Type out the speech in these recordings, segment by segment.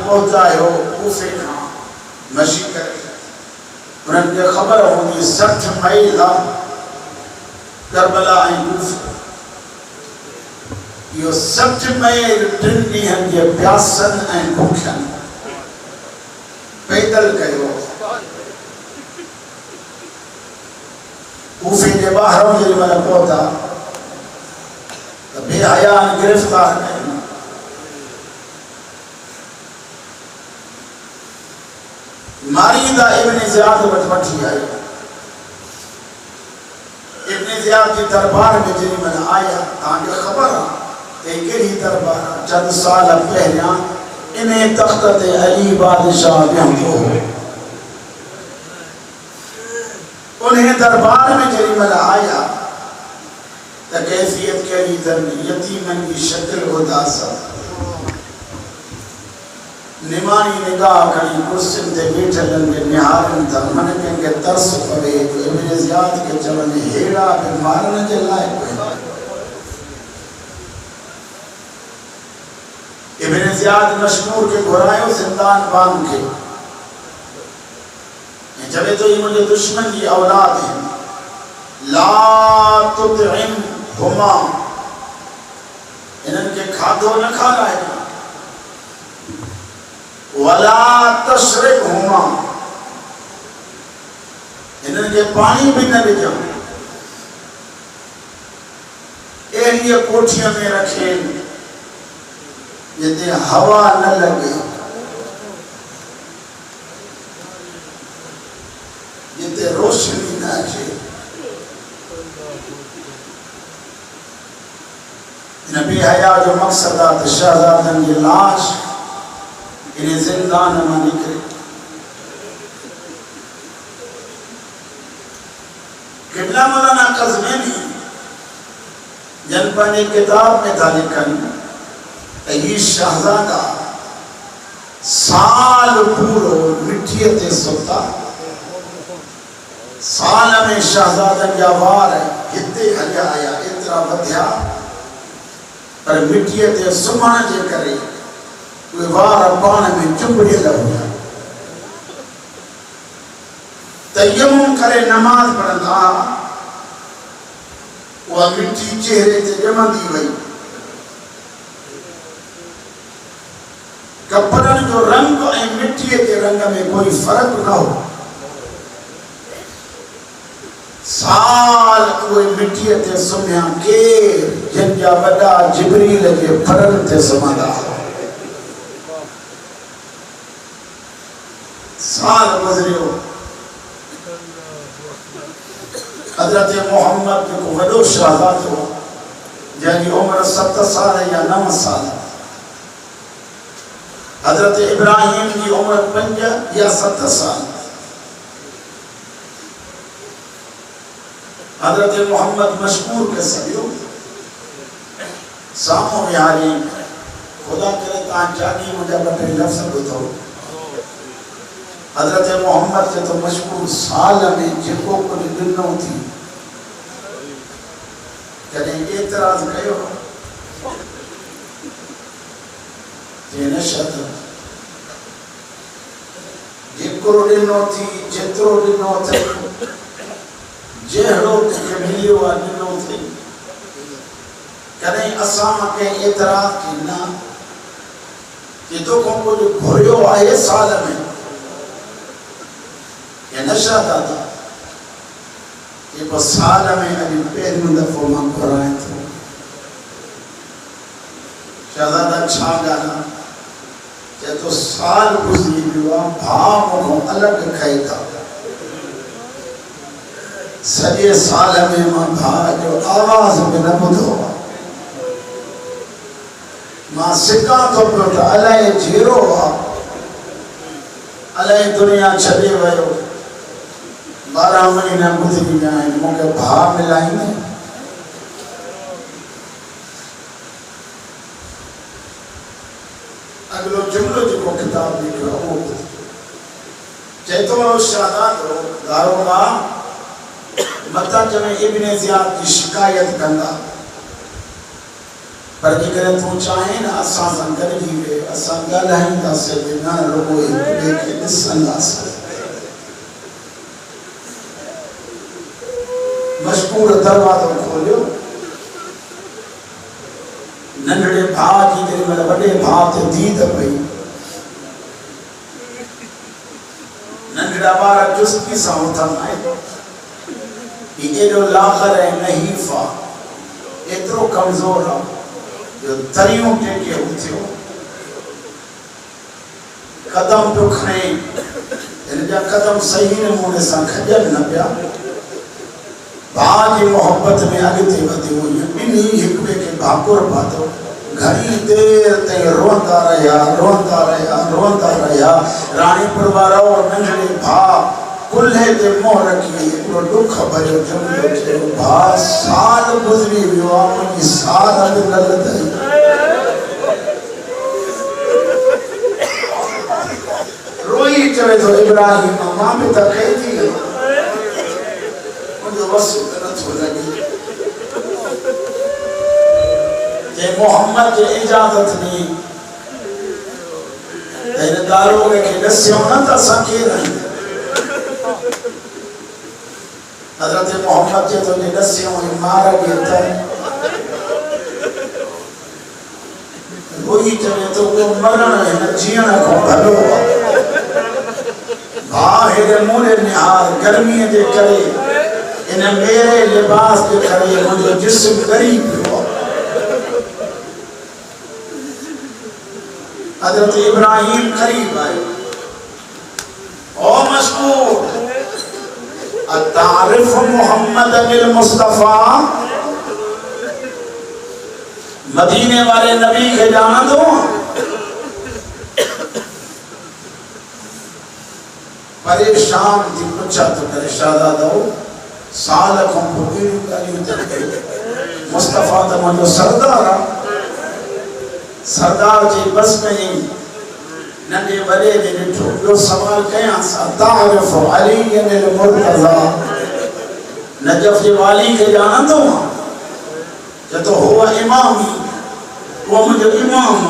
पहुंचा हो कूफे खां मशी करे उन्हनि खे ख़बर हूंदी 60 मील करबला ऐं कूफो इहो 60 मील 3 ॾींहंनि जे प्यासनि ऐं भूखियनि पैदल कयो कूफे जे ॿाहिरों जेॾी महिल पहुता त बेहया गिरफ़्तार कयो मारींदा इब्न ज़ियाद वटि वठी आयो इब्न ज़ियाद जी दरबार में जेॾी महिल आया तव्हांखे ख़बर आहे त कहिड़ी दरबार आहे चंद साल पहिरियां इन तख़्त ते अली बादशाह विहंदो हो उन्हें दरबार में जेॾी महिल आया त कैफ़ियत कहिड़ी अथनि यतीमनि जी शक्ल उदास निमाणी निगाह खणी कुर्सियुनि ते वेठलनि खे निहारनि था मन कंहिंखे तरस पवे तो इब्न ज़ियाद खे चवनि हेड़ा बि मारण जे लाइक़ इब्न ज़ियाद मशमूर खे घुरायो ज़िंदान बान खे चवे तो ये मुझे दुश्मन की औलाद है ला तुतइम हुमा इन्हनि खे खाधो न खाराए वला तशरिब हुमा इन्हनि खे पानी भी न ॾिजो अहिड़ी कोठीअ में रखे जिते हवा न लगे जिते रोशनी न अचे इन बेहया जो मक़सद आहे त शहज़ादनि जी लाश इन ज़िंदान मां निकिरे क़िबला मौलाना क़ज़वीनी जन पंहिंजी किताब में था लिखनि त हीउ शहज़ादा साल पूरो मिठीअ ते सुता साल में शहज़ादनि जा वार हिते हलिया आया एतिरा वधिया पर मिठीअ ते सुम्हण जे करे उहे वार पाण में चुंबड़ियल हुआ तयम्मुम करे नमाज़ पढ़ंदा उहा मिठी चेहरे ते ॼमंदी वई कपड़नि जो रंग ऐं मिठीअ जे रंग में कोई फ़र्क़ु न हो साल उहे मिठीअ ते सुम्हिया केर जिन जा वॾा जिब्रील जे फरनि ते सुम्हंदा साल गुज़रियो हज़रत मोहम्मद जेको वॾो शहज़ादो जंहिंजी उमिरि 7 साल या 9 साल हज़रत इब्राहिम की उम्र 5 या 7 साल हज़रत मोहम्मद मशकूर के सबियो सामो विहारी खुदा करे ता जागी मुझे बटे लफ्ज़ ॿुधो हज़रत मोहम्मद के तो मशकूर साल में जेको कुछ ॾिनो थी कॾहिं एतिराज़ कयो जेको ॾिनो थी जेतिरो ॾिनो अथई जहिड़ो तोखे मिलियो आहे ॾिनो अथई कॾहिं असां कंहिं एतिराज़ की न कि तोखां कुझु घुरियो आहे साल में या नशा दादा कि पोइ साल में अॼु पहिरियों दफ़ो मां घुरायां थो शहज़ादा छा ॻाल्हि आहे तो साल गुज़री वियो आहे भाउ मूंखां अलॻि खाई था सॼे साल में मां भाउ जो आवाज़ बि न ॿुधो आहे मां सिकां थो पियो त अलाए जहिड़ो आहे अलाए दुनिया छॾे वियो 12 महीना गुज़री विया आहिनि मूंखे भाउ मिलाईंदे अगलो जुमलो जो किताब लिखो वो चैतो शादात दारोगा मता जमे इब्न ज़ियाद की शिकायत कंदा पर जेकर तू चाहे ना असां सां गॾिजी वे असां ॻाल्हाईंदासीं बि न रुॻो हिक ॿिए खे ॾिसंदासीं। मशकूर दरवाज़ो खोलियो नंढड़े भाउ जी जेॾीमहिल वॾे भाउ ते दीद पई नंढड़ा ॿार चुस्की सां उथंदा आहिनि ही एॾो लाख़र ऐं नहीफ़ आहे एतिरो कमज़ोर आहे जो तरियूं टेके उथियो कदम पियो खणे हिन जा कदम सही नमूने सां खॼनि न पिया भाउ जी मोहब्बत में अॻिते वधियो ॿिन्ही हिक ॿिए खे भाकुर पातो घणी देर ताईं रोअंदा रहिया राणीपुर वारा नंढड़े भाउ कुल्हे ते मुंहुं रखी हिकिड़ो ॾुख भरियो जुमिलो चयो भाउ साल गुज़री वियो आहे मुंहिंजी साल अॼु न लथई रोई चवे थो इब्राहिम मां बि त कई थी मुंहिंजो वसु त नथो लॻे जे मोहम्मद जे इजाज़त ॾिनी त हिन दारोग खे ॾसियो न त असां केरु आहियूं हज़रत मोहम्मद जे तो ने ॾसियो मार ॾिए त रोई चवे थो उहो मरण हिन जीअण खां भलो आहे भाउ हेॾे मूड़े निहार गर्मीअ जे करे इन मेरे लिबास जे करे मुंहिंजो जिस्म ॻरी पियो आहे हज़रत इब्राहिम क़रीब आयो ओ मशकूर अतारिफ मोहम्मद बिल मुस्तफा मदीने वाले नबी के जाना दो परेशान थी पुछा तो करे शाहज़ादो साल को पूरी गालियों चलते मुस्तफा तो मुझे सरदार जी बस में ही नंढे वॾे जे ॾिठो ॿियो सवाल कयां सा तारिफ अली अल मुर्तज़ा नजफ जे वाली खे ॼाणंदो आहे तो हुआ इमामी वो मुझे इमाम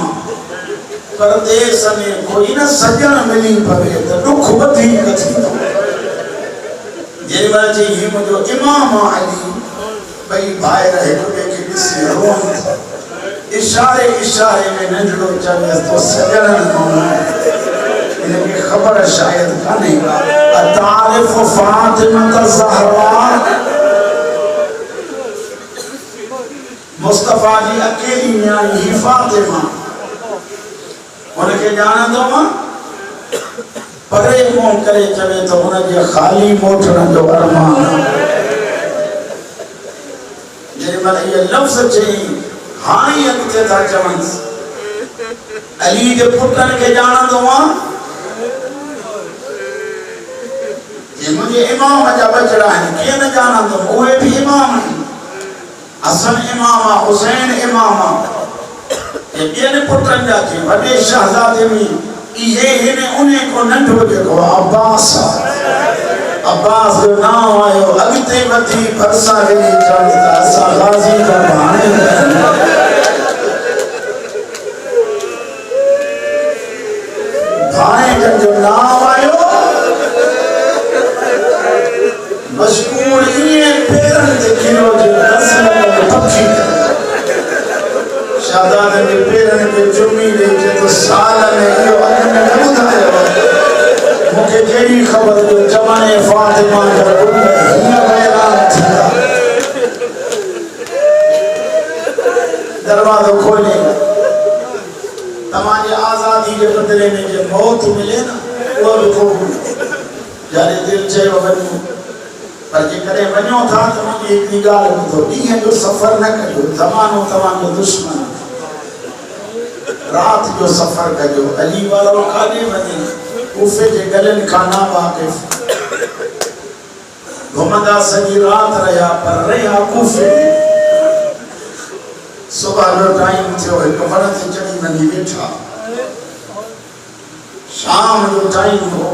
पर देश में कोई न सजन मिली पवे तो दुख वधीक थींदो जेमल जी ही मुझो इमाम अली भई भाई रहे ॿिए खे ॾिसी रोअनि था इशारे इशारे में नंढड़ो चवे तो सजन इनके खबर शायद काने अतारिफ फातिमा ज़हरा मुस्तफा जी अकेली न्याणी ही फातिमा उनके जानंदो मां परे मुंह करे चवे तो उनके खाली मोटण जो अरमान जेमल ये लफ्ज़ चई हाई अॻिते था चवनि अली जे पुटनि खे ॼाणंदो आहियां ये मुझे इमाम जा बचड़ा आहिनि कीअं न ॼाणंदुमि उहे बि इमाम आहिनि हसन इमाम आहे हुसैन इमाम आहे ॿियनि पुटनि जा थी वॾे शहज़ादे में इहे हिन उन को नंढो जेको अब्बास आहे अब्बास जो नाम आयो अॻिते वधी भरसा वेही चवनि था असां गाज़ी जा भाणे भाणे जो नाम आयो मशकूर इए पेरन ते खिलो जो नस्ल पक्षी शाहज़ादे के पेरन के जुमी ले तो साल में यो अने ॿुधायो मुखे केड़ी खबर जो जमाने फातिमा जा गुल हिन हैरान थी दरवाज़ो खोले तमाजे आजादी के बदले में जो मौत मिले ना वो भी को जाने दिल चयो वञो पर जे करे वञो था तो मुझे हिकड़ी ॻाल्हि ॿुधो ॾींहं जो सफ़र न कजो ज़मानो तव्हांजो दुश्मन रात जो सफ़र कजो अली वारो काॾे वञे कूफे जे गलनि खां ना वाक़िफ़ घुमंदा सॼी रात रहिया पर रहिया कूफे सुबह जो टाइम थियो हिकु वण ते चढ़ी वञी वेठा शाम जो टाइम हो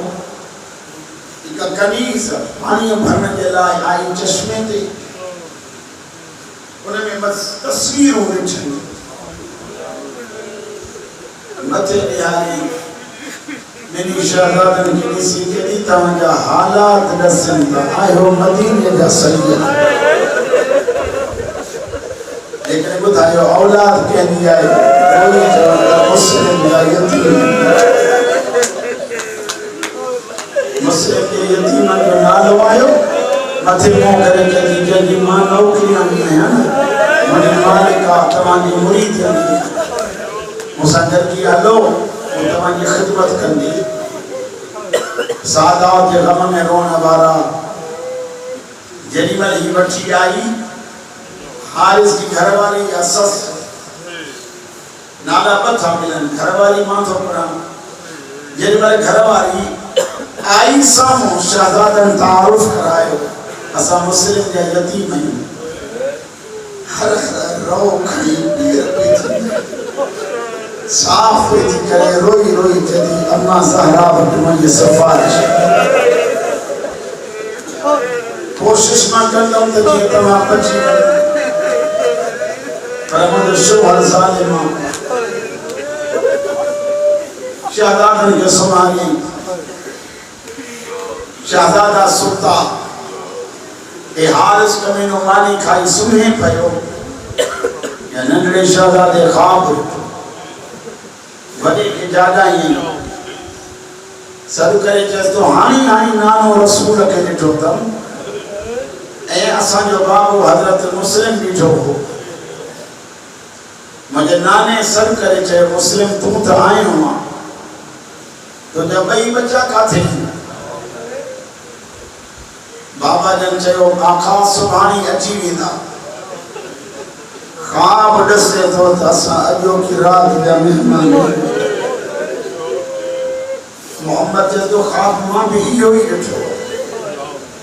हिकु कनीज़ पाणी भरण जे लाइ आई चश्मे ते उनमें बस तस्वीरूं ॾिठियूं मथे ॾियारी मेरी शहजादन की ॾिसी जॾहिं तव्हांजा हालात ॾसनि था आयो मदीने जा सैयद लेकिन ॿुधायो औलाद कंहिंजी आहे कोई चवंदा मुस्लिम जा यतीम मुस्लिम के यतीमन जो नालो आयो मथे मुंहुं करे चई जंहिंजी मां नौकरी आहियां मुंहिंजी मालिका तव्हांजी मुरीद मूंसां गॾिजी हलो तव्हांजी ख़िदमत कंदी सादात जे ग़म में रोअण वारा जेॾी महिल ही वठी आई हारिस की घरवारी या सस नाला ॿ था मिलनि घरवारी मां थो पढ़ां जेॾी महिल घरवारी आई साम्हूं शहज़ादनि तारुफ़ करायो असां मुस्लिम जा यतीम आहियूं हर रो खणी पीर पई थी साफ़ पई थी करे रोई रोई जॾहिं अम्मा ज़हरा वटि मुंहिंजी सिफ़ारिश कोशिश मां कंदमि त जीअं तव्हां बची वञो पर मुंहिंजो शोहर ज़ालिम शहज़ादनि खे संभाली शहज़ादा सुता ए हारिस कमीनो मानी खाई सुम्हे पियो या नंढड़े शहज़ादे ख़्वाब वॾे खे जाॻाई सॾु करे चएसि तो हाणे नानो रसूल खे ॾिठो अथमि ऐं असांजो बाबू हज़रत मुस्लिम ॾिठो हो मुंहिंजे नाने सॾु करे चयो मुस्लिम तूं त आयो आहे तुंहिंजा ॿई बच्चा किथे बाबा जन चयो आखा सुभाणे अची वेंदा ख़्वाब ॾसे थो त असां अॼोकी राति जा महिमान मोहम्मद चए थो ख़्वाब मां बि इहो ई ॾिठो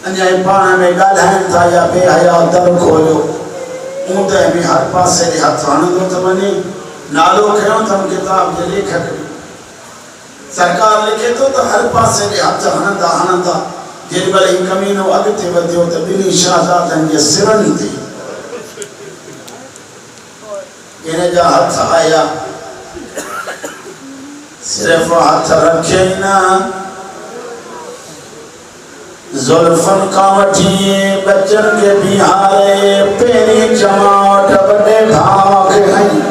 अञा पाण में ॻाल्हाइनि था या बेहया दर खोलियो ऊंदहि में हर पासे ॾे हथु हणंदो त वञे नालो खयो अथमि किताब जे लेखक सरकार लिखे थो त हर पासे ॾे हथु हणंदा हणंदा जेॾी महिल ही कमीनो अॻिते वधियो त ॿिन्ही शहज़ादनि जे सिरनि ते इन जा हथ आया सिर्फ़ हथ रखियई न ज़ुल्फ़नि खां वठी बच्चनि खे बीहारे पहिरीं चमाट वॾे भाउ खे हई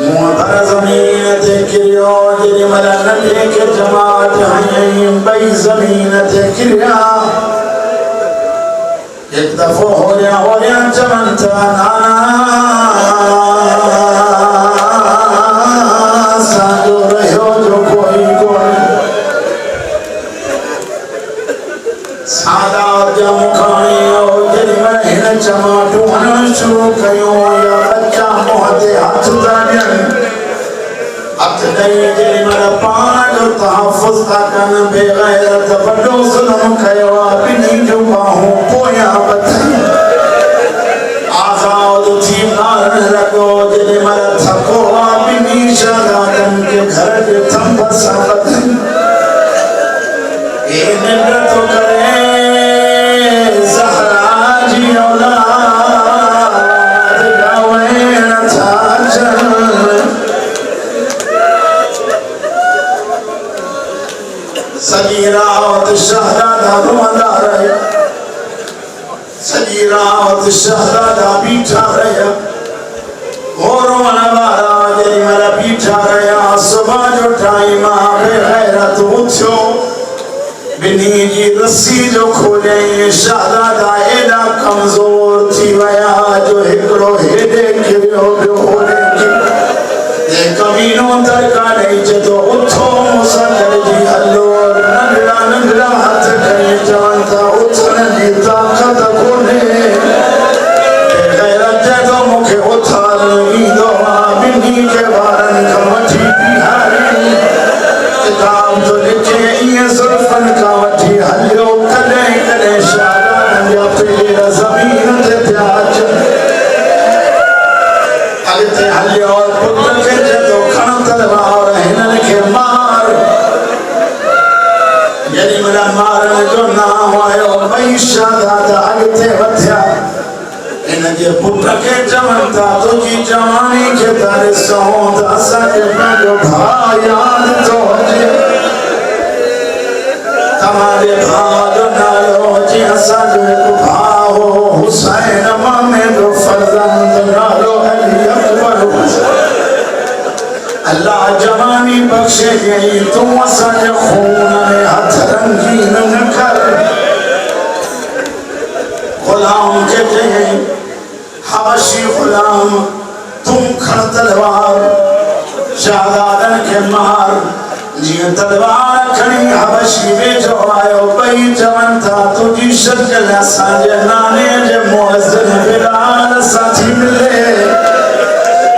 मुंहुं भर ज़मीन ते किरियो जेॾी महिल नंढे खे चमाट हयई ॿई ज़मीन ते किरिया हिकु दफ़ो होरिया होरिया चवनि था नाना असांजो रहियो जो कोई कोन्हे सादात जा मुखाणी जेॾी महिल हिन चमाटूं हणणु शुरू कयूं या बच्चा मुंहं ते हथ था ॾियनि हथ ॾेई जेॾी महिल पाण जो तहफ़ुज़ था कनि बेग़ैरत वॾो ज़ुल्म कयो आहे ॿिन्ही जूं ॿाहूं पोयां वधायूं आज़ाद थी मारणु लॻो जेॾी महिल थको आहे ॿिन्ही शहज़ादनि खे घर जे थंभ सां ॿधायूं हे निंड थो करे ज़हरा जी औलाद ॻाइण था अचनि सॼी रात शहज़ादा रोअंदा रहिया सॼी रात शहज़ादा बीठा रहिया हो रोअण वारा जेॾी महिल बीठा रहिया सुबुह जो टाइम बेग़ैरत उथियो ॿिन्ही जी रस्सी जो खोलियईं शहज़ादा एॾा कमज़ोर थी विया जो हिकिड़ो हेॾे किरियो ॿियो होॾे किरियो कमीनो दरका ॾेई चए थो उथो मूंसां गॾिजी हलो नंढड़ा नंढड़ा हथ खणी चवनि था उथण जी ताक़त कोन्हे बेग़ैरत चए थो मूंखे उथारण ईंदो आहे ॿिन्ही खे ॿारनि खां वठी बीहारी किताब थो लिखे इएं ज़ुल्फ़नि खां वठी हलियो कॾहिं कॾहिं शहज़ादनि जा पेर ज़मीन ते पिया अचनि अॻिते हलियो पुट खे चए थो खण तलवार हिननि खे मार जेॾी महिल मारण जो नाम आयो ॿई शहज़ादा अॻिते वधिया इनके पुत्र के जवंता तुझी जवानी के दर सौंदा सके जो भाई याद तो जे तमारे भादो नालो जी हसन को भाओ हुसैन मामे जो फर्जंद नालो अली अकबर अल्लाह जवानी बख्शे गई तुम असन खून में हाथ रंगीन न कर गुलाम कहते हैं हबशी गुलाम तुम खड़ तलवार शाहजादन के मार जिया तलवार खड़ी हबशी में जो आयो बई जवंता तुझी शक्ल असांजे नाने जे मुअज्जिन बिलाल साथी मिले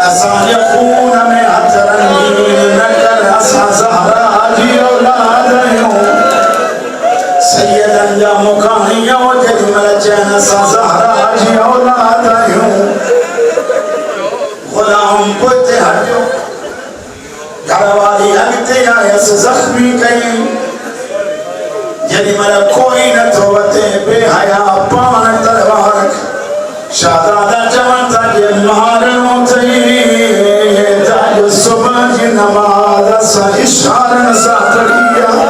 असांजे खून में हथ रंगीन न कर असां ज़हरा जी औलाद आहियूं सैयदन जा मुकानियो जेॾीमहिल चइनि असां ज़हरा जी औलाद आहियूं गुलाम पोइते हटियो घरवारी अॻिते आयसि ज़ख्मी कई जेॾीमहिल कोई नथो वठे बेहया पाण तलवार शाहज़ादा चवनि था जे मारणो अथई त सुबुह जी नमाज़ असां इशारनि सां पढ़ी आहे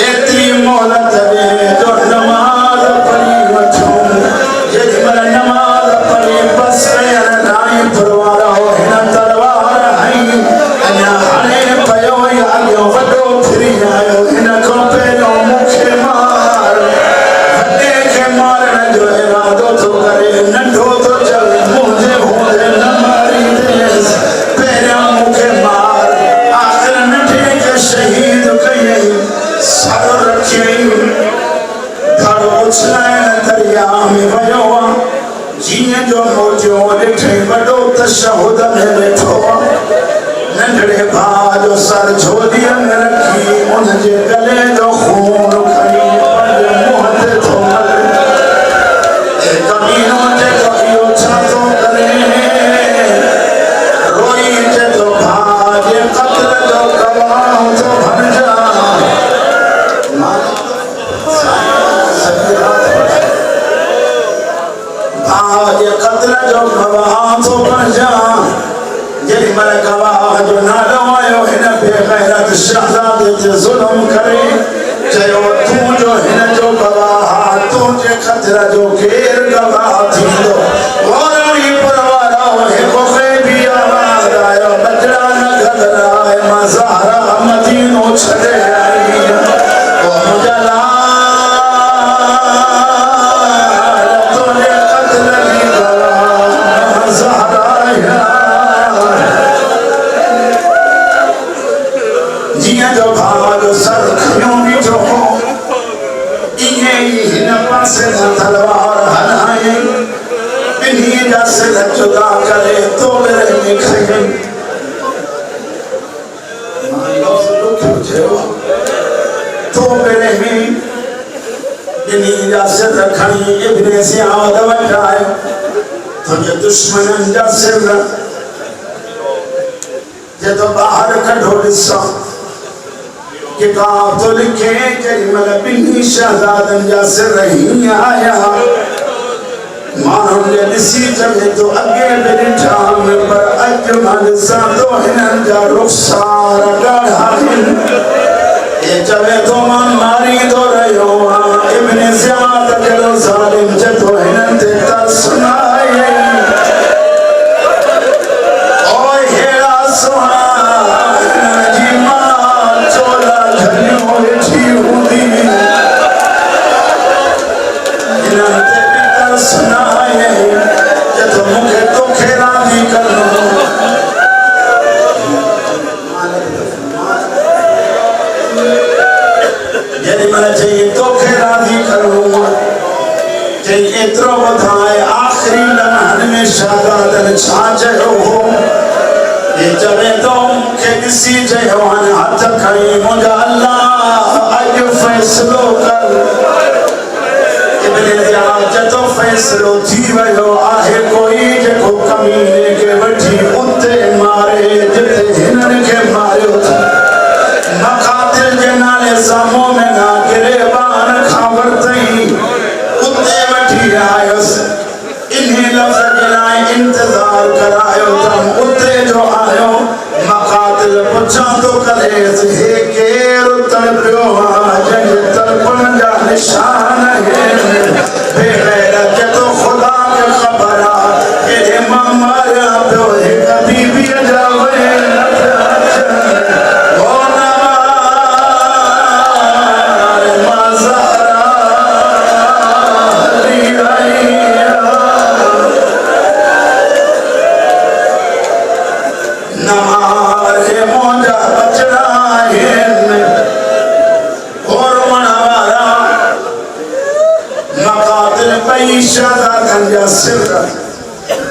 एतिरी मोहलत ॾे जो नमाज़ पढ़ी वठूं जेॾीमहिल नमाज़ पढ़ी बसि कयनि नाई परवारा हो हिन तलवार हई अञा हाणे पियो ई अॻियो वॾो फिरी आयो हिन खां पहिरियों मूंखे मार वॾे खे मारण जो इरादो थो करे नंढो थो चवे मुंहिंजे हूंदे न मारींदेसि पहिरियों मूंखे मार आख़िर नंढे खे शहीद कयई सर रखियई धड़ो उछलाइण दरिया में वियो आहे जीअं जो मोटियो ॾिठई वॾो तशहुद में वेठो आहे नंढड़े भाउ जो सर झोलीअ में रखी उनजे गले जो खून खणी पंहिंजे मुंहं ते थो मले ए कमीनो जेको इहो छा थो करे रोई जेको भाउ जे क़त्ल जो गवाह थो बणिजा भाउ जे क़त्ल जो गवाह थो बणिजा जेॾीमहिल गवाह जो नालो आयो हिन बेग़ैरत शहज़ादे ते ज़ुल्म करे चयो तूं जो हिन जो गवाह तुंहिंजे क़त्ल जो केरु गवाह थींदो वरी परवारो हिकु ग़ैबी आवाज़ आयो बचड़ा न घबराए मां ज़हरा मदीनो छॾे आई ओ मुंहिंजा लाल तुंहिंजे क़त्ल जी गवाह ज़हरा जिया जो भाग सर खियो बीठो इन्हें हिन पासे तलवार हलाए इन्हीं जा सिर जुदा करे तो मेरे में खई मानो सुनो क्यों तो मेरे में इन्हीं जा सिर खड़ी इब्ने सियाद वटाए तुझे दुश्मनन जा सिर ये तो बाहर कढो ॾिसां किताब तो लिखे जेॾीमहिल ॿिन्ही शहज़ादनि जा सिर हीअं आया माण्हुनि खे ॾिसी चवे थो अॻे बि ॾिठा पर अॼु मां ॾिसां थो हिननि जा रुख़सार ॻाढ़ा आहिनि हे चवे थो मां मारींदो रहियो आहियां इब्ने ज़ियाद कहिड़ो ज़ालिम चए थो हिननि ते तरस न आयई एतिरो ॿुधाए आख़िरी लम्हनि में शाहज़ादनि छा चयो हो हे चवे थो मूंखे ॾिसी चयो हाणे हथ खणी मुंहिंजा अल्लाह अॼु फ़ैसिलो कर इब्ने ज़ियाद चए थो फ़ैसिलो थी वियो आहे कोई जेको कमीने खे वठी उते मारे जिते हिननि खे मारियो मक़ातिल जे नाले सां मोमिना गिरेबान खां वरितई उते वठी आयुसि पियो जंग तलपन जा निशान है बेगैरत के तो खुदा के खबर के मामा पियो कभी भी जावे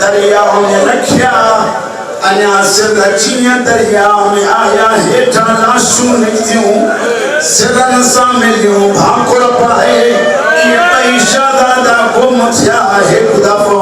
दरियाओं में रखिया अन्या सिर रचिया दरियाओं में आया हेठा लाशू निकतियों सिरन सा मिलियों भाकुर पाए ये पैसा दादा गुम थिया एक दफो